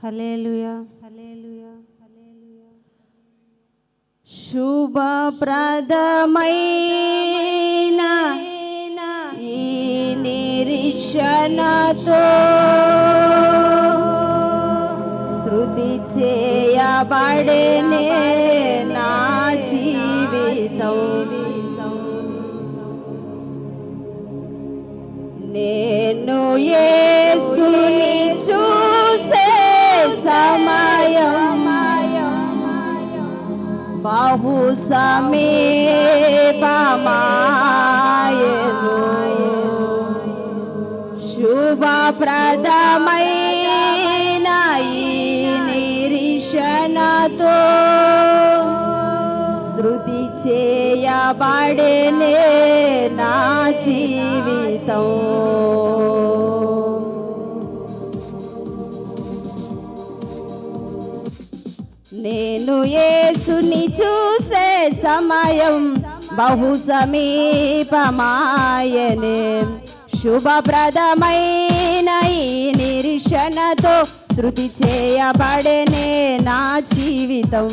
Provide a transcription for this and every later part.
హల్లెలూయా హల్లెలూయా హల్లెలూయా. శుభప్రదమైన ఈ నిరీక్షణతో స్తుతి చేయబడెనే నా జీవితం. నేను యేసుని చూసే సమయం బహు సమీపమాయెను. శుభప్రదమైన ఈ నిరీక్షణతో స్తుతి చేయబడెనే నా జీవితం. నేను యేసుని చూసే సమయం బహు సమీపమాయెనే. శుభప్రదమైన ఈ నిరీక్షణతో స్తుతి చేయబడెనే నా జీవితం.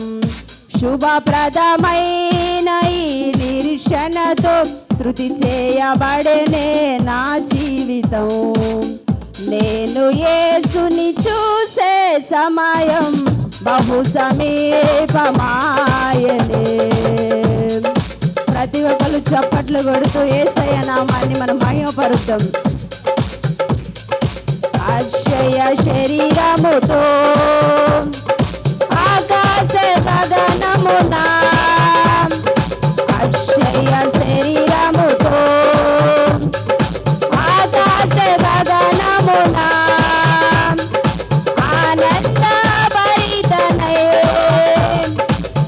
శుభప్రదమైన ఈ నిరీక్షణతో స్తుతి చేయబడెనే నా జీవితం. నేను యేసుని చూసే సమయం బహు సమీపమాయెనే. ప్రతి ఒక్కరు చప్పట్లు కొడుతూ యేసయ్య నామాన్ని మనం మహిమపరుద్దాం. అక్షయ శరీరముతో ఆకాశ గగనమునా, అక్షయ శరీరముతో ఆకాశ గగనమునా ఆనంద భరితనై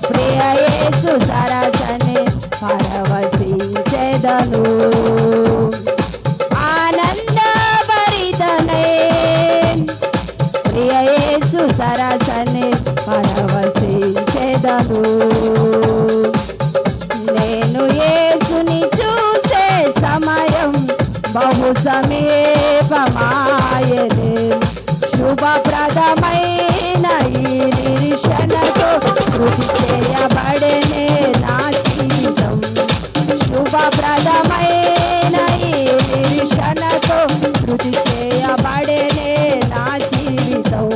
ప్రియ యేసు సరసనే పరవశించెదను. ఆనంద భరితనై ప్రియ యేసు సరసనే పరవశించెదను. నేను యేసుని చూసే సమయం బహు సమీపమాయెనే. శుభప్రదమైన ఈ నిరీక్షణతో స్తుతి చేయబడెనే నా జీవితం. శుభప్రదమైన ఈ నిరీక్షణతో స్తుతి చేయబడెనే నా జీవితం.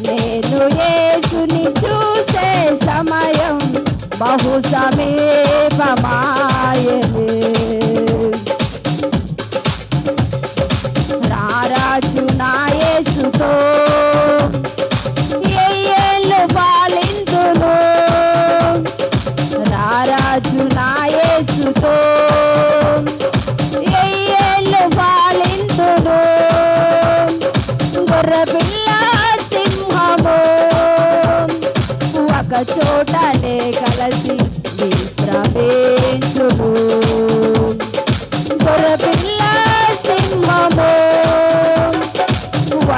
నేను యేసుని చూసే సమయం బహు సమీపమాయెనే. రారాజు నా యేసుతో ఏళ్ళు పాలింతును. రారాజు నా యేసుతో ఏళ్ళు పాలింతును. గొర్రెపిల్ల సింహము ఒక చోటనే కలిసి విశ్రమించును. గొర్రెపిల్ల సింహము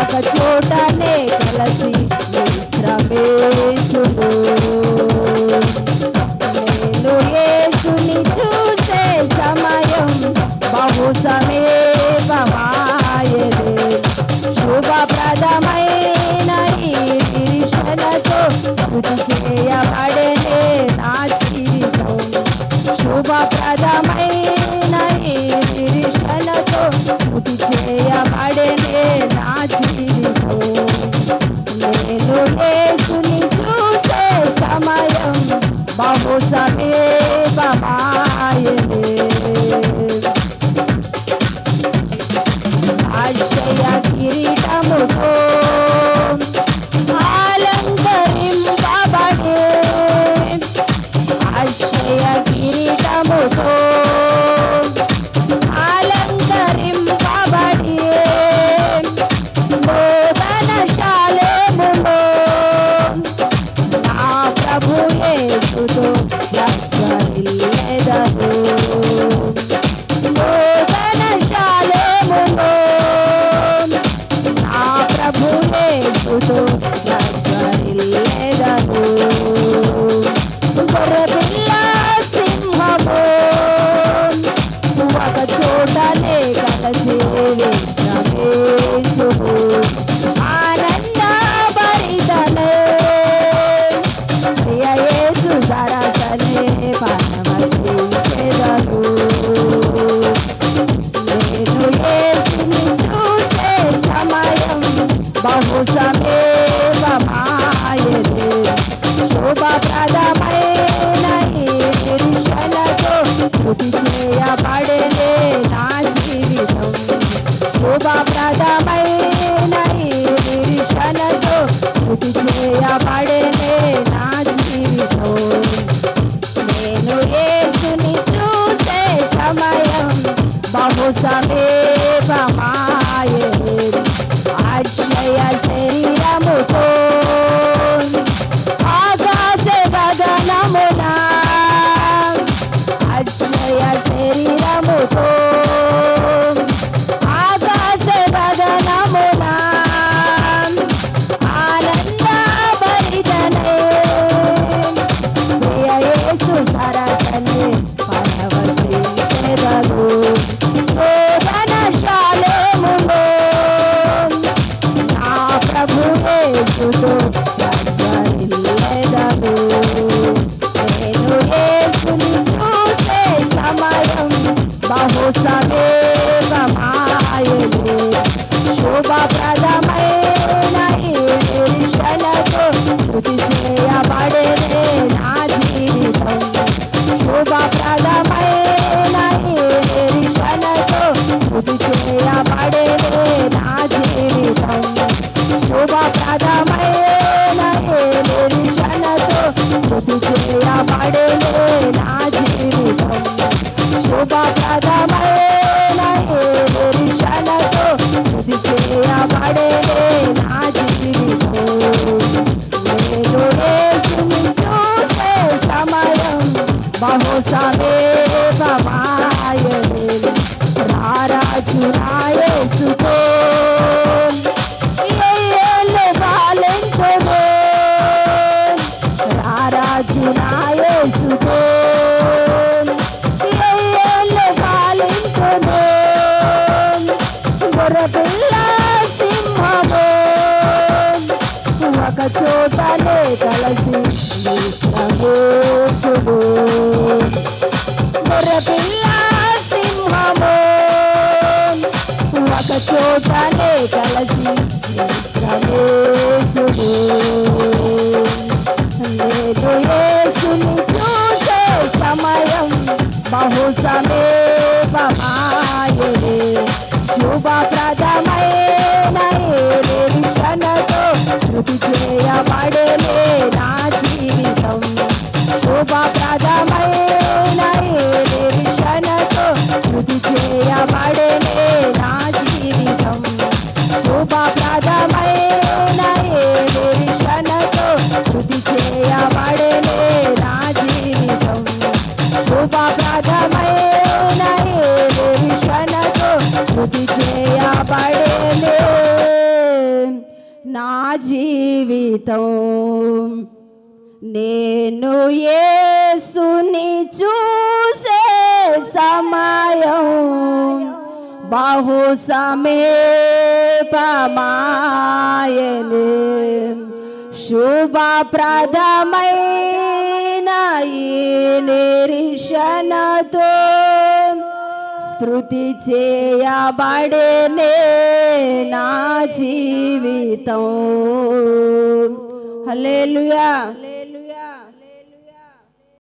ఒక చోటనే కలిసి విశ్రమించును. నేను యేసుని చూసే సమయం బహు సమీపమాయెనే. శుభప్రదమైన ఈ నిరీక్షణతో స్తుతి చేయబడెనే నా జీవితం. శుభప్రదమైన ఈ నిరీక్షణతో స్తుతి చేయబడెనే నా జీవితం. నేను యేసుని చూసే సమయం బహు సమీపమాయెనే. అక్షయ కిరీటముతో అలంకరింపబడే, అక్షయ కిరీటముతో అలంకరింపబడే బోధనశాలములో నా ప్రభు యేసుతో ప్రజ్వరిల్లెదను. బోధనశాలములో నా ప్రభు యేసుతో ప్రజ్వరిల్లెదను. గొర్రెపిల్ల సింహము ఒక చోటనే కలిసి విశ్రమించును. ఆనంద బహు సమీపమాయెను. శుభప్రదమైన ఈ నిరీక్షణతో స్తుతి చేయబడెనే నా జీవితం. శుభప్రదమైన ఈ నిరీక్షణతో స్తుతి చేయబడెనే నా జీవితం. నేను యేసుని చూసే సమయం బహు సమీపమాయెను. అక్షయ శరీరముతో ఆకాశ గగనమున, అక్షయ శరీరముతో ఆకాశ గగనమున ఆనందభరితనై ప్రియ యేసు సరసనే పరవశించెదను. శోభనశాలేములో నా ప్రభు యేసుతో ప్రజ్వరిల్లెదను. నేను యేసుని చూసే సమయం బహు సమీపమాయెను. శుభప్రదమైన ఈ నిరీక్షణతో స్తుతి చేయబడెనే నా జీవితం. శుభప్రదమైన ఈ నిరీక్షణతో స్తుతి చేయబడెనే నా జీవితం. శుభప్రదమైన ఈ నిరీక్షణతో స్తుతి చేయబడెనే నా జీవితం. శుభప్రదమైన ఈ నిరీక్షణతో స్తుతి చేయబడెనే నా జీవితం. నేను యేసుని చూసే సమయం బహు సమీపమాయెను. రారాజు నా యేసుతో ఏళ్ళు పాలించెను. రారాజు నా యేసుతో ఏళ్ళు పాలించెను. గొర్రెపిల్ల సింహము ఒక చోటనే కలిసి విశ్రమించును. గొర్రెపిల్ల సింహము ఒక చోటనే కలిసి విశ్రమించును. నేను యేసుని చూసే సమయం బహు సమీపమాయెను. శుభప్రదమైన ఈ నిరీక్షణతో స్తుతి చేయబడెనే నా జీవితం. శుభప్రదమైన ఈ నిరీక్షణతో స్తుతి చేయబడెనే నా జీవితం. శుభప్రదమైన ఈ నిరీక్షణతో స్తుతి చేయబడెనే నా జీవితం. శుభప్రదమైన ఈ నిరీక్షణతో స్తుతి చేయబడెనే నా జీవితం. నేను యేసుని చూసే సమయం బహు సమీపమాయెను. శుభప్రదమైన ఈ నిరీక్షణతో స్తుతి చేయబడెనే నా జీవితం. హల్లెలూయా.